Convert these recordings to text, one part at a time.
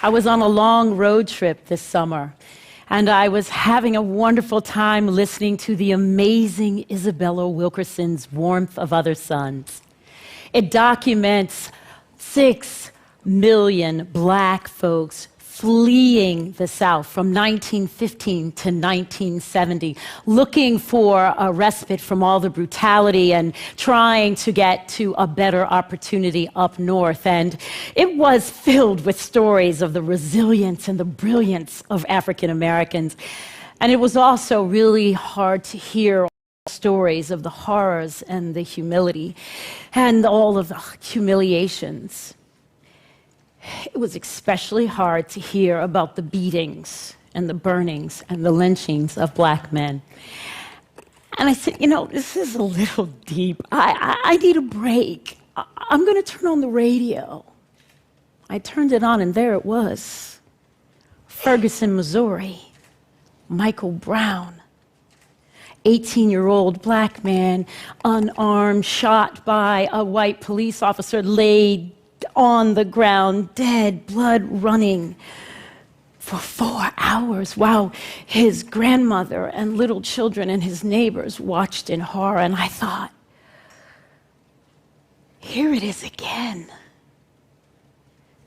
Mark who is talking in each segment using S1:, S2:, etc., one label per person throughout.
S1: I was on a long road trip this summer, and I was having a wonderful time listening to the amazing Isabella Wilkerson's Warmth of Other Suns. It documents 6 million black folks fleeing the South from 1915 to 1970, looking for a respite from all the brutality and trying to get to a better opportunity up north. And it was filled with stories of the resilience and the brilliance of African Americans. And it was also really hard to hear stories of the horrors and the humility and all of the humiliations. It was especially hard to hear about the beatings and the burnings and the lynchings of black men. And I said, this is a little deep. I need a break. I'm going to turn on the radio. I turned it on, and there it was. Ferguson, Missouri. Michael Brown. 18-year-old black man, unarmed, shot by a white police officer, laid on the ground, dead, blood running for 4 hours while his grandmother and little children and his neighbors watched in horror. And I thought, here it is again.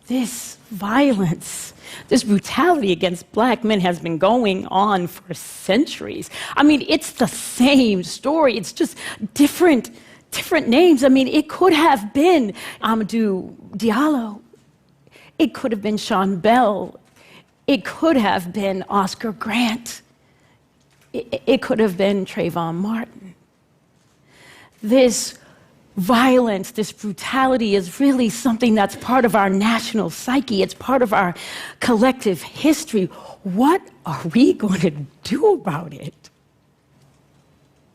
S1: This violence, this brutality against black men has been going on for centuries. I mean, it's the same story. It's just different names. I mean, it could have been Amadou Diallo. It could have been Sean Bell. It could have been Oscar Grant. It could have been Trayvon Martin. This violence, this brutality is really something that's part of our national psyche. It's part of our collective history. What are we going to do about it?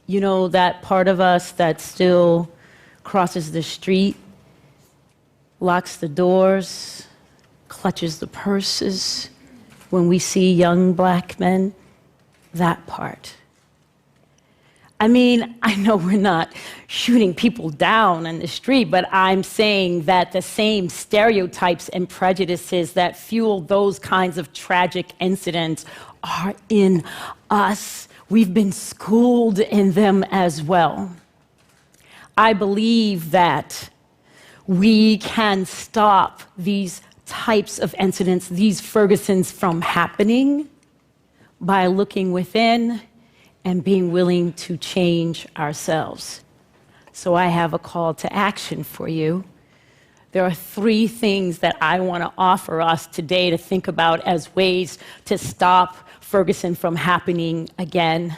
S1: You know, that part of us that still crosses the street, locks the doors, clutches the purses when we see young black men, that part. I mean, I know we're not shooting people down in the street, but I'm saying that the same stereotypes and prejudices that fuel those kinds of tragic incidents are in us. We've been schooled in them as well. I believe that we can stop these types of incidents, these Fergusons, from happening by looking within and being willing to change ourselves. So I have a call to action for you. There are 3 things that I want to offer us today to think about as ways to stop Ferguson from happening again.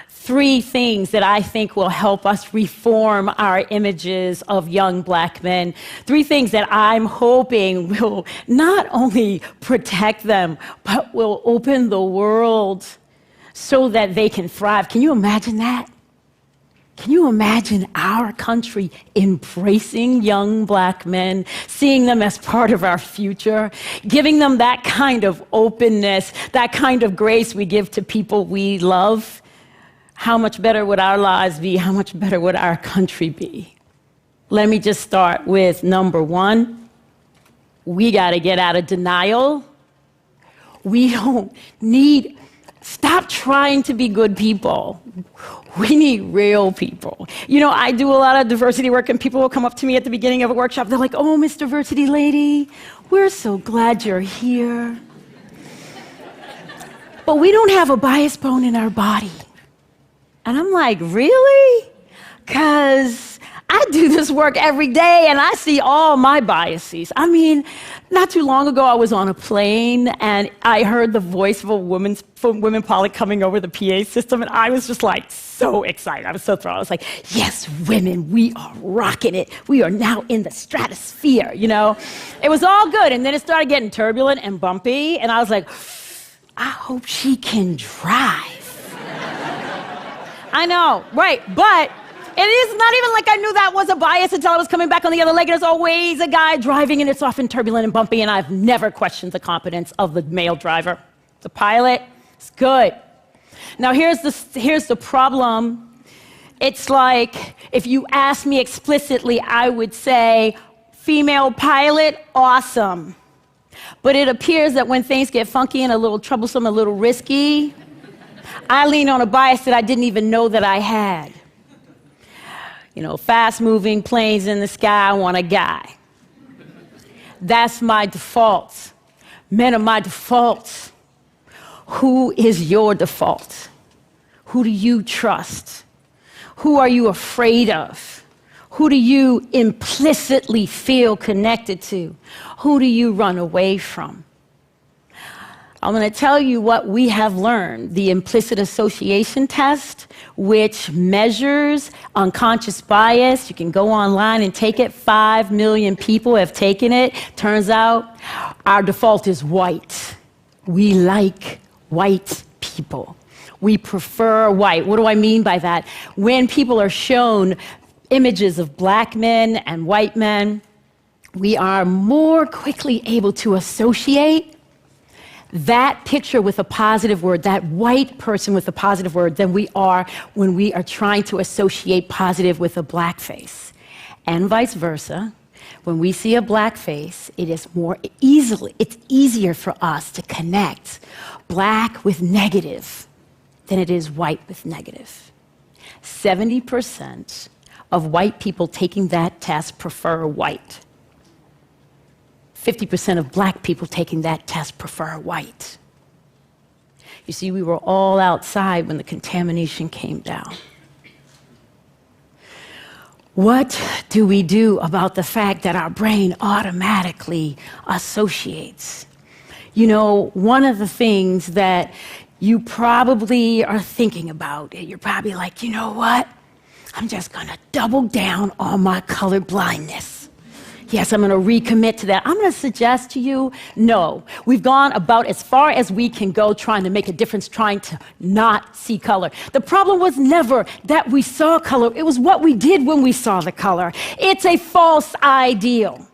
S1: 3 things that I think will help us reform our images of young black men. 3 things that I'm hoping will not only protect them, but will open the world so that they can thrive. Can you imagine that? Can you imagine our country embracing young black men, seeing them as part of our future, giving them that kind of openness, that kind of grace we give to people we love? How much better would our lives be? How much better would our country be? Let me just start with number 1. We got to get out of denial. We don't need... Stop trying to be good people. We need real people. You know, I do a lot of diversity work, and people will come up to me at the beginning of a workshop. They're like, "Oh, Miss Diversity Lady, we're so glad you're here. But we don't have a bias bone in our body." And I'm like, really? Because I do this work every day, and I see all my biases. I mean, not too long ago, I was on a plane, and I heard the voice of a woman pilot coming over the PA system, and I was just like so excited. I was so thrilled. I was like, yes, women, we are rocking it. We are now in the stratosphere, you know? It was all good, and then it started getting turbulent and bumpy, and I was like, I hope she can drive. I know, right, but it is not even like I knew that was a bias until I was coming back on the other leg, and there's always a guy driving, and it's often turbulent and bumpy, and I've never questioned the competence of the male driver. The pilot is good. Now, here's the problem. It's like, if you ask me explicitly, I would say, female pilot, awesome. But it appears that when things get funky and a little troublesome, a little risky, I lean on a bias that I didn't even know that I had. You know, fast-moving planes in the sky, I want a guy. That's my default. Men are my default. Who is your default? Who do you trust? Who are you afraid of? Who do you implicitly feel connected to? Who do you run away from? I'm going to tell you what we have learned. The implicit association test, which measures unconscious bias. You can go online and take it. 5 million people have taken it. Turns out our default is white. We like white people. We prefer white. What do I mean by that? When people are shown images of black men and white men, we are more quickly able to associate that picture with a positive word, that white person with a positive word, than we are when we are trying to associate positive with a black face. And vice versa. When we see a black face, it's easier for us to connect black with negative than it is white with negative. 70% of white people taking that test prefer white. 50% of black people taking that test prefer white. You see, we were all outside when the contamination came down. What do we do about the fact that our brain automatically associates? You know, one of the things that you probably are thinking about, you're probably like, you know what? I'm just going to double down on my color blindness. Yes, I'm going to recommit to that. I'm going to suggest to you, no. We've gone about as far as we can go trying to make a difference, trying to not see color. The problem was never that we saw color. It was what we did when we saw the color. It's a false ideal.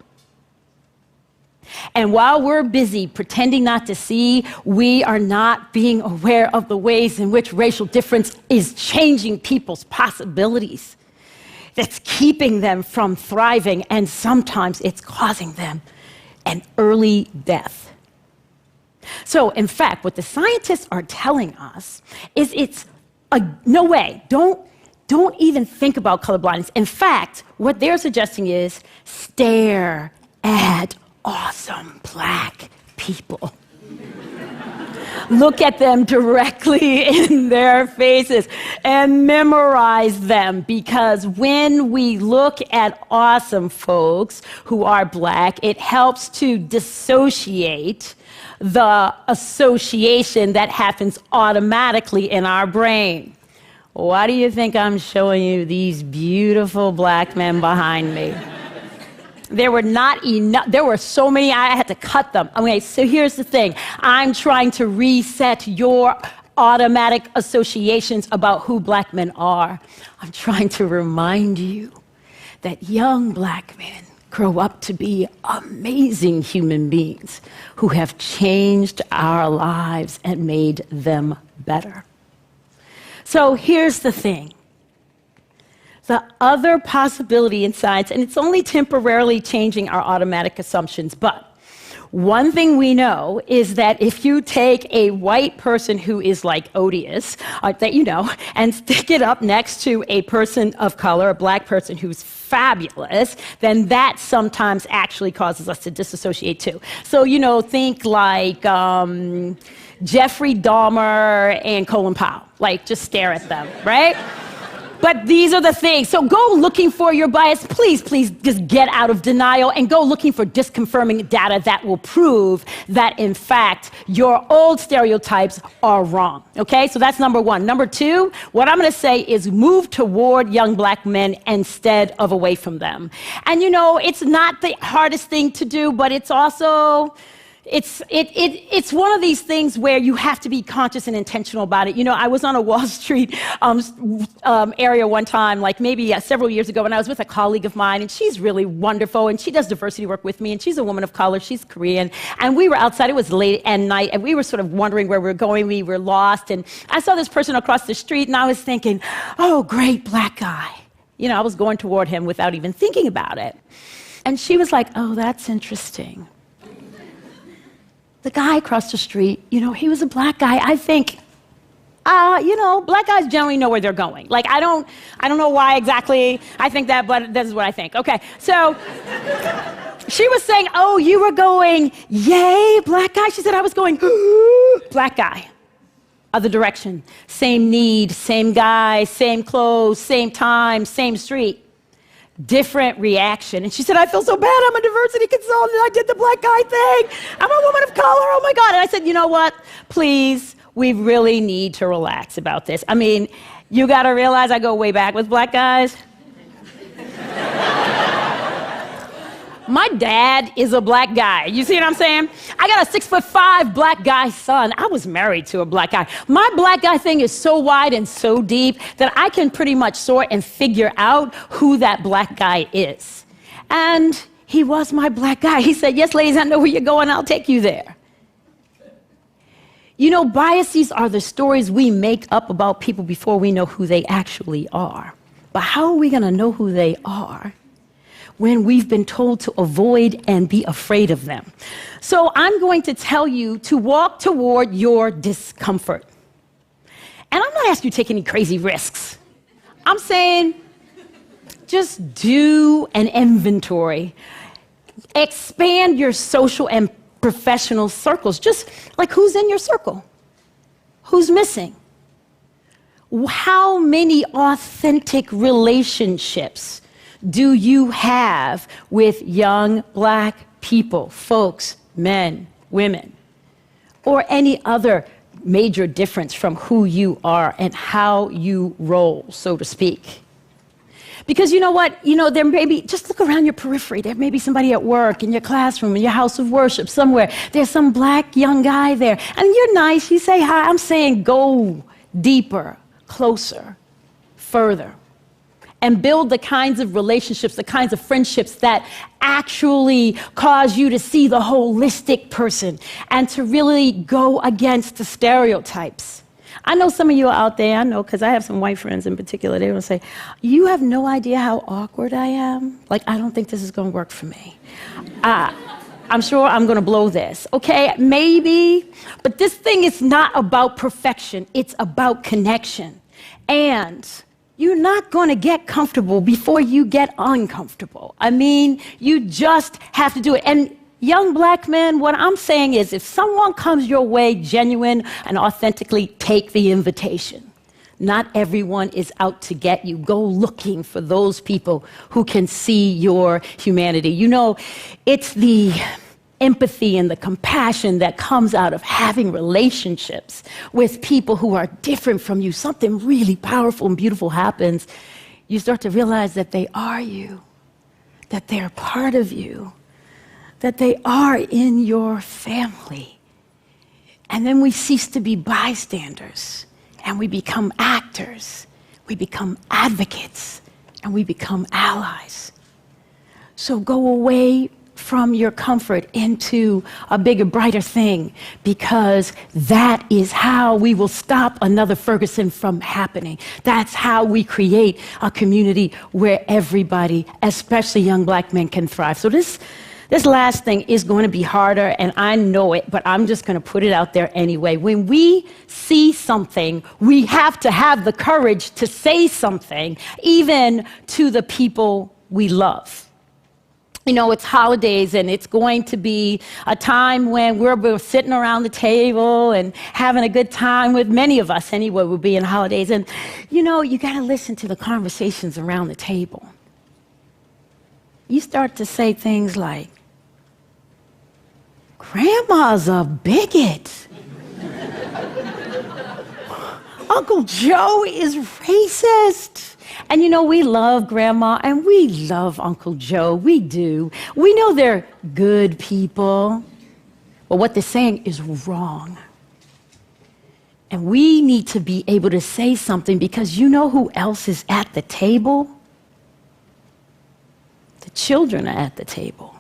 S1: And while we're busy pretending not to see, we are not being aware of the ways in which racial difference is changing people's possibilities. That's keeping them from thriving, and sometimes it's causing them an early death. So, in fact, what the scientists are telling us is no way. Don't even think about colorblindness. In fact, what they're suggesting is stare at awesome black people. Look at them directly in their faces and memorize them, because when we look at awesome folks who are black, it helps to dissociate the association that happens automatically in our brain. Why do you think I'm showing you these beautiful black men behind me? There were not enough. There were so many, I had to cut them. Okay, so here's the thing. I'm trying to reset your automatic associations about who black men are. I'm trying to remind you that young black men grow up to be amazing human beings who have changed our lives and made them better. So here's the thing. The other possibility in science, and it's only temporarily changing our automatic assumptions, but one thing we know is that if you take a white person who is like odious, that you know, and stick it up next to a person of color, a black person who's fabulous, then that sometimes actually causes us to disassociate too. So, you know, think like Jeffrey Dahmer and Colin Powell. Like, just stare at them, right? But these are the things. So go looking for your bias. Please just get out of denial and go looking for disconfirming data that will prove that, in fact, your old stereotypes are wrong. Okay? So that's number one. Number two, what I'm going to say is move toward young black men instead of away from them. And, you know, it's not the hardest thing to do, but it's also... It's one of these things where you have to be conscious and intentional about it. You know, I was on a Wall Street area one time, like maybe several years ago, and I was with a colleague of mine, and she's really wonderful, and she does diversity work with me, and she's a woman of color, she's Korean, and we were outside, it was late at night, and we were sort of wondering where we were going, we were lost, and I saw this person across the street, and I was thinking, oh, great black guy. You know, I was going toward him without even thinking about it. And she was like, oh, that's interesting. the guy across the street, he was a black guy. I think, black guys generally know where they're going. Like, I don't know why exactly I think that, but this is what I think. Okay, so she was saying, oh, you were going, yay, black guy? She said, I was going, black guy. Other direction. Same need, same guy, same clothes, same time, same street. Different reaction. And she said, I feel so bad. I'm a diversity consultant. I did the black guy thing. I'm a woman of color. Oh, my God. And I said, you know what? Please, we really need to relax about this. I mean, you got to realize I go way back with black guys. My dad is a black guy. You see what I'm saying? I got a 6'5" black guy son. I was married to a black guy. My black guy thing is so wide and so deep that I can pretty much sort and figure out who that black guy is. And he was my black guy. He said, yes, ladies, I know where you're going. I'll take you there. Biases are the stories we make up about people before we know who they actually are. But how are we going to know who they are when we've been told to avoid and be afraid of them? So I'm going to tell you to walk toward your discomfort. And I'm not asking you to take any crazy risks. I'm saying just do an inventory. Expand your social and professional circles. Just like, who's in your circle? Who's missing? How many authentic relationships do you have with young black people, folks, men, women, or any other major difference from who you are and how you roll, so to speak? Because you know what? There may be, just look around your periphery. There may be somebody at work, in your classroom, in your house of worship, somewhere. There's some black young guy there. And you're nice. You say hi. I'm saying go deeper, closer, further. And build the kinds of relationships, the kinds of friendships that actually cause you to see the holistic person and to really go against the stereotypes. I know some of you are out there, I know, because I have some white friends in particular, they will say, you have no idea how awkward I am. Like, I don't think this is going to work for me. I'm sure I'm going to blow this. Okay, maybe, but this thing is not about perfection. It's about connection. And you're not going to get comfortable before you get uncomfortable. I mean, you just have to do it. And young black men, what I'm saying is, if someone comes your way genuine and authentically, take the invitation. Not everyone is out to get you. Go looking for those people who can see your humanity. It's the empathy and the compassion that comes out of having relationships with people who are different from you. Something really powerful and beautiful happens. You start to realize that they are you, that they're part of you, that they are in your family. And then we cease to be bystanders, and we become actors, we become advocates, and we become allies. So go away from your comfort into a bigger, brighter thing, because that is how we will stop another Ferguson from happening. That's how we create a community where everybody, especially young black men, can thrive. So this last thing is going to be harder, and I know it, but I'm just going to put it out there anyway. When we see something, we have to have the courage to say something, even to the people we love. It's holidays, and it's going to be a time when we're sitting around the table and having a good time with many of us anyway. We'll be in holidays, and you got to listen to the conversations around the table. You start to say things like, Grandma's a bigot. Uncle Joe is racist. And we love Grandma and we love Uncle Joe. We do. We know they're good people. But what they're saying is wrong. And we need to be able to say something, because you know who else is at the table? The children are at the table.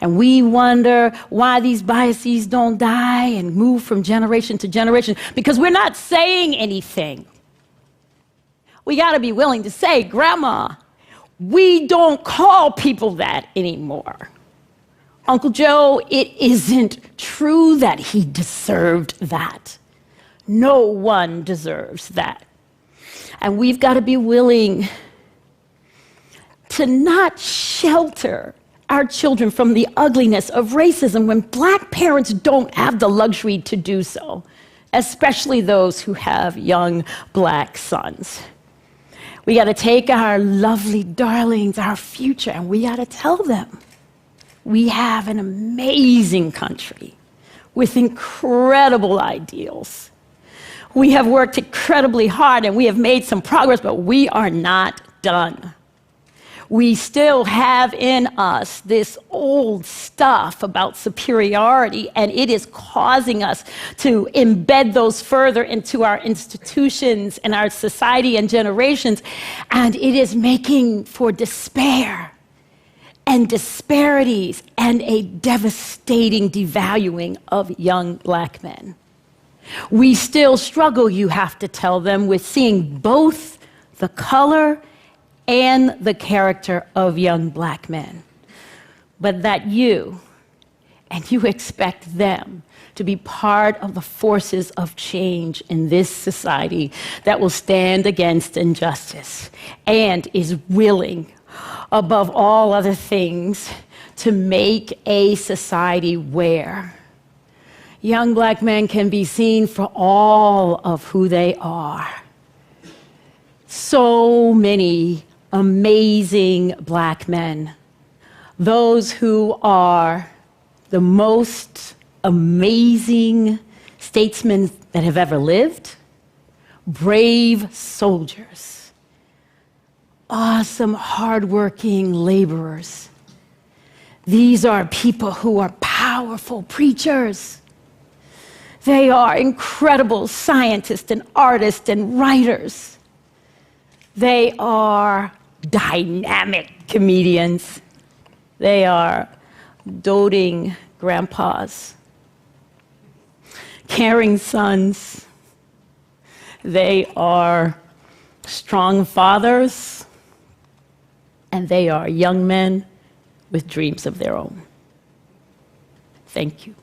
S1: And we wonder why these biases don't die and move from generation to generation, because we're not saying anything. We got to be willing to say, Grandma, we don't call people that anymore. Uncle Joe, it isn't true that he deserved that. No one deserves that. And we've got to be willing to not shelter our children from the ugliness of racism when Black parents don't have the luxury to do so, especially those who have young Black sons. We got to take our lovely darlings, our future, and we got to tell them we have an amazing country with incredible ideals. We have worked incredibly hard and we have made some progress, but we are not done. We still have in us this old stuff about superiority, and it is causing us to embed those further into our institutions and our society and generations, and it is making for despair and disparities and a devastating devaluing of young Black men. We still struggle, you have to tell them, with seeing both the color and the character of young Black men. But that you expect them to be part of the forces of change in this society that will stand against injustice and is willing, above all other things, to make a society where young Black men can be seen for all of who they are. So many amazing Black men, those who are the most amazing statesmen that have ever lived, brave soldiers, awesome, hardworking laborers. These are people who are powerful preachers. They are incredible scientists and artists and writers. They are dynamic comedians. They are doting grandpas, caring sons. They are strong fathers, and they are young men with dreams of their own. Thank you.